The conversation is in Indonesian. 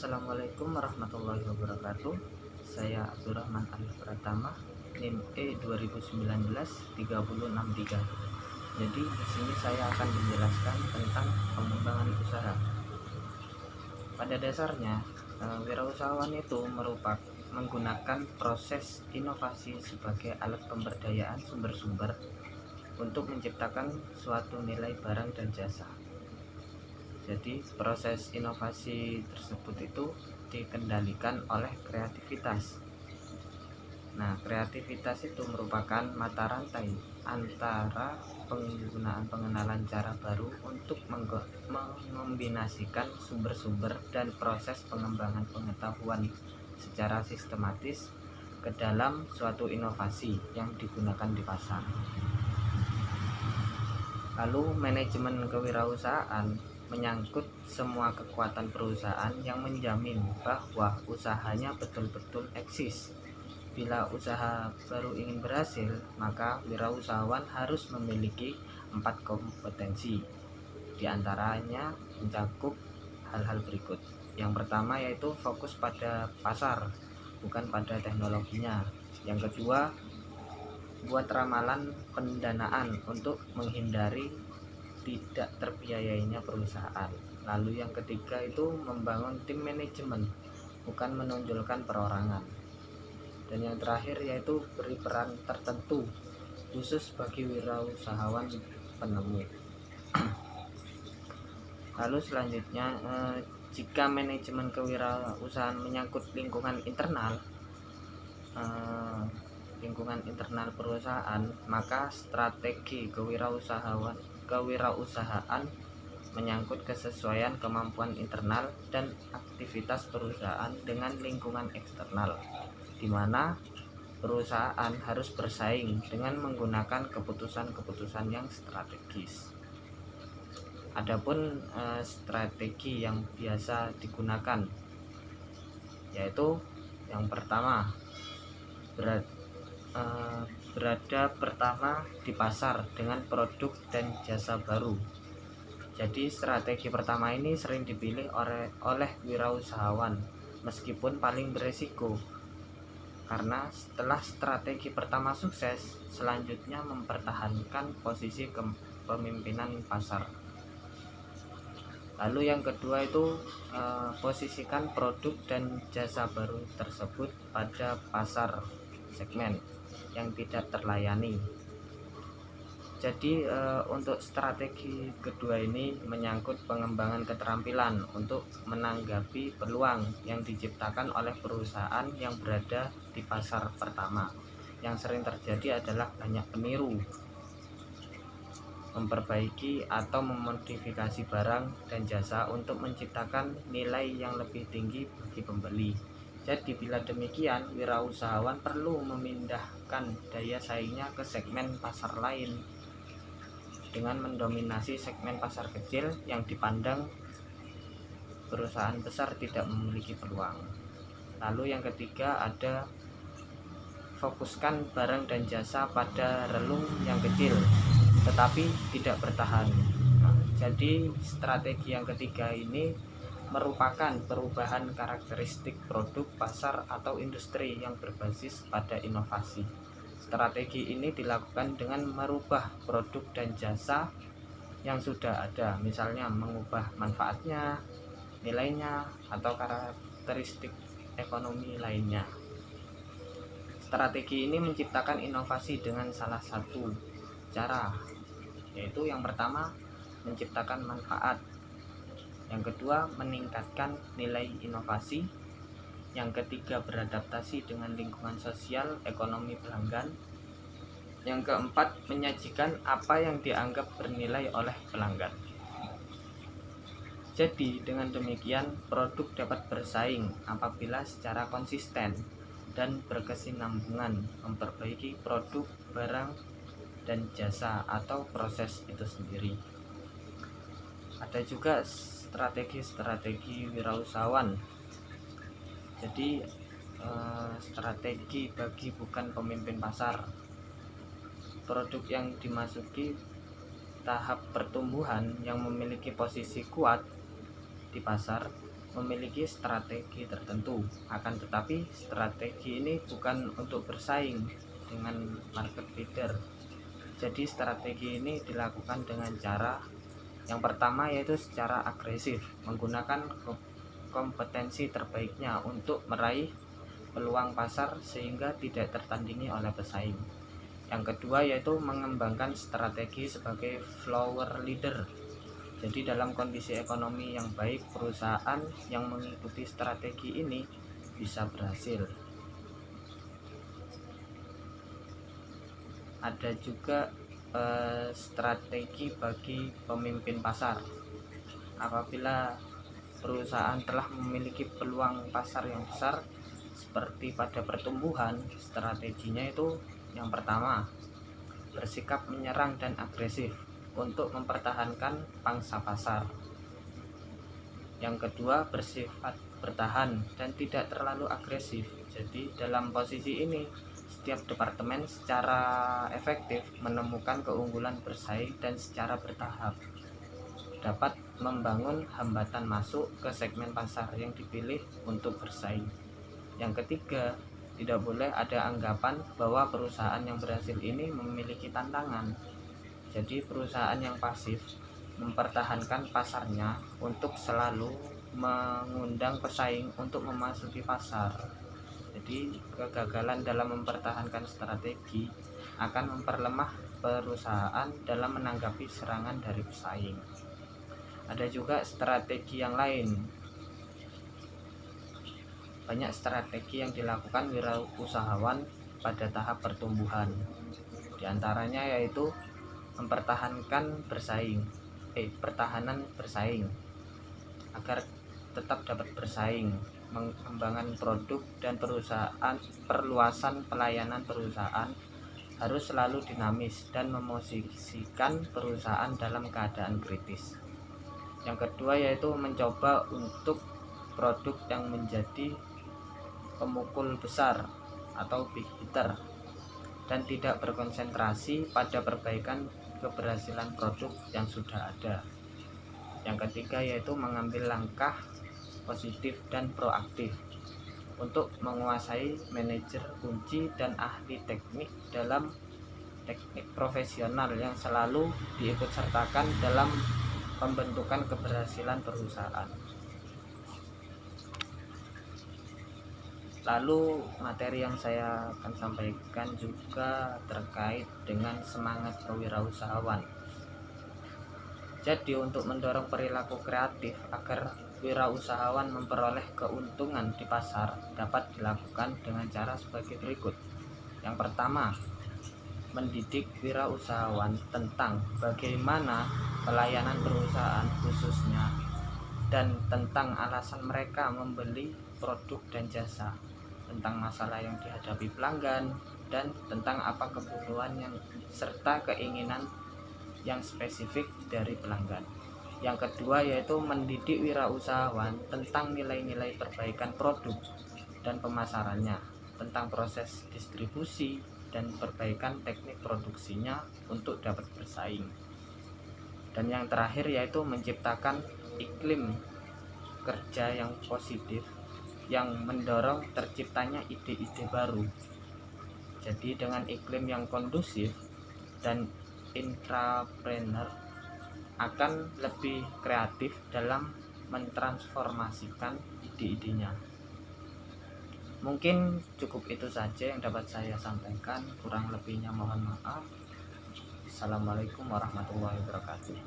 Assalamualaikum warahmatullahi wabarakatuh. Saya Abdurrahman Arif Pratama, NIM E 2019-3063. Jadi di sini saya akan menjelaskan tentang pengembangan usaha. Pada dasarnya, wirausahawan itu merupakan menggunakan proses inovasi sebagai alat pemberdayaan sumber-sumber untuk menciptakan suatu nilai barang dan jasa. Jadi proses inovasi tersebut itu dikendalikan oleh kreativitas. Nah, kreativitas itu merupakan mata rantai antara penggunaan pengenalan cara baru untuk mengombinasikan sumber-sumber dan proses pengembangan pengetahuan secara sistematis ke dalam suatu inovasi yang digunakan di pasar. Lalu manajemen kewirausahaan menyangkut semua kekuatan perusahaan yang menjamin bahwa usahanya betul-betul eksis. Bila usaha baru ingin berhasil, maka wirausahawan harus memiliki 4 kompetensi. Di antaranya mencakup hal-hal berikut. Yang pertama yaitu fokus pada pasar, bukan pada teknologinya. Yang kedua, buat ramalan pendanaan untuk menghindari tidak terbiayainya perusahaan. Lalu yang ketiga itu membangun tim manajemen, bukan menonjolkan perorangan. Dan yang terakhir yaitu beri peran tertentu khusus bagi wirausahawan penemu. Lalu selanjutnya, jika manajemen kewirausahaan menyangkut lingkungan internal perusahaan, maka strategi kewirausahaan menyangkut kesesuaian kemampuan internal dan aktivitas perusahaan dengan lingkungan eksternal, di mana perusahaan harus bersaing dengan menggunakan keputusan-keputusan yang strategis. Adapun strategi yang biasa digunakan yaitu yang pertama, berada pertama di pasar dengan produk dan jasa baru. Jadi strategi pertama ini sering dipilih oleh wirausahawan meskipun paling beresiko, karena setelah strategi pertama sukses, selanjutnya mempertahankan posisi kepemimpinan pasar. Lalu yang kedua itu posisikan produk dan jasa baru tersebut pada pasar segmen yang tidak terlayani. Jadi untuk strategi kedua ini menyangkut pengembangan keterampilan untuk menanggapi peluang yang diciptakan oleh perusahaan yang berada di pasar pertama. Yang sering terjadi adalah banyak peniru, memperbaiki atau memodifikasi barang dan jasa untuk menciptakan nilai yang lebih tinggi bagi pembeli. Jadi bila demikian, wirausahawan perlu memindahkan daya saingnya ke segmen pasar lain dengan mendominasi segmen pasar kecil yang dipandang perusahaan besar tidak memiliki peluang. Lalu yang ketiga ada fokuskan barang dan jasa pada relung yang kecil tetapi tidak bertahan. Jadi strategi yang ketiga ini merupakan perubahan karakteristik produk, pasar, atau industri yang berbasis pada inovasi. Strategi ini dilakukan dengan merubah produk dan jasa yang sudah ada, misalnya mengubah manfaatnya, nilainya, atau karakteristik ekonomi lainnya. Strategi ini menciptakan inovasi dengan salah satu cara, yaitu yang pertama menciptakan manfaat, yang kedua meningkatkan nilai inovasi, yang ketiga beradaptasi dengan lingkungan sosial ekonomi pelanggan, yang keempat menyajikan apa yang dianggap bernilai oleh pelanggan. Jadi dengan demikian produk dapat bersaing apabila secara konsisten dan berkesinambungan memperbaiki produk, barang, dan jasa atau proses itu sendiri. Ada juga strategi wirausahawan. Jadi strategi bagi bukan pemimpin pasar. Produk yang dimasuki tahap pertumbuhan yang memiliki posisi kuat di pasar memiliki strategi tertentu. Akan tetapi strategi ini bukan untuk bersaing dengan market leader. Jadi strategi ini dilakukan dengan cara yang pertama, yaitu secara agresif, menggunakan kompetensi terbaiknya untuk meraih peluang pasar sehingga tidak tertandingi oleh pesaing. Yang kedua yaitu mengembangkan strategi sebagai flower leader. Jadi dalam kondisi ekonomi yang baik, perusahaan yang mengikuti strategi ini bisa berhasil. Ada juga strategi bagi pemimpin pasar. Apabila perusahaan telah memiliki peluang pasar yang besar seperti pada pertumbuhan, strateginya itu yang pertama, bersikap menyerang dan agresif untuk mempertahankan pangsa pasar. Yang kedua, bersifat bertahan dan tidak terlalu agresif. Jadi dalam posisi ini setiap departemen secara efektif menemukan keunggulan bersaing dan secara bertahap dapat membangun hambatan masuk ke segmen pasar yang dipilih untuk bersaing. Yang ketiga, tidak boleh ada anggapan bahwa perusahaan yang berhasil ini memiliki tantangan. Jadi perusahaan yang pasif mempertahankan pasarnya untuk selalu mengundang pesaing untuk memasuki pasar. Jadi kegagalan dalam mempertahankan strategi akan memperlemah perusahaan dalam menanggapi serangan dari pesaing. Ada juga strategi yang lain. Banyak strategi yang dilakukan wirausahawan pada tahap pertumbuhan. Di antaranya yaitu mempertahankan pertahanan bersaing agar tetap dapat bersaing, mengembangkan produk dan perusahaan, perluasan pelayanan perusahaan harus selalu dinamis dan memosisikan perusahaan dalam keadaan kritis. Yang kedua yaitu mencoba untuk produk yang menjadi pemukul besar atau big hitter dan tidak berkonsentrasi pada perbaikan keberhasilan produk yang sudah ada. Yang ketiga yaitu mengambil langkah positif dan proaktif untuk menguasai manajer kunci dan ahli teknik dalam teknik profesional yang selalu diikutsertakan dalam pembentukan keberhasilan perusahaan. Lalu materi yang saya akan sampaikan juga terkait dengan semangat kewirausahaan. Jadi untuk mendorong perilaku kreatif agar wirausahawan memperoleh keuntungan di pasar dapat dilakukan dengan cara sebagai berikut. Yang pertama, mendidik wirausahawan tentang bagaimana pelayanan perusahaan khususnya dan tentang alasan mereka membeli produk dan jasa, tentang masalah yang dihadapi pelanggan, dan tentang apa kebutuhan yang serta keinginan yang spesifik dari pelanggan. Yang kedua yaitu mendidik wirausahawan tentang nilai-nilai perbaikan produk dan pemasarannya, tentang proses distribusi dan perbaikan teknik produksinya untuk dapat bersaing. Dan yang terakhir yaitu menciptakan iklim kerja yang positif yang mendorong terciptanya ide-ide baru. Jadi dengan iklim yang kondusif dan intrapreneur akan lebih kreatif dalam mentransformasikan ide-idenya. Mungkin cukup itu saja yang dapat saya sampaikan, kurang lebihnya mohon maaf. Assalamualaikum warahmatullahi wabarakatuh.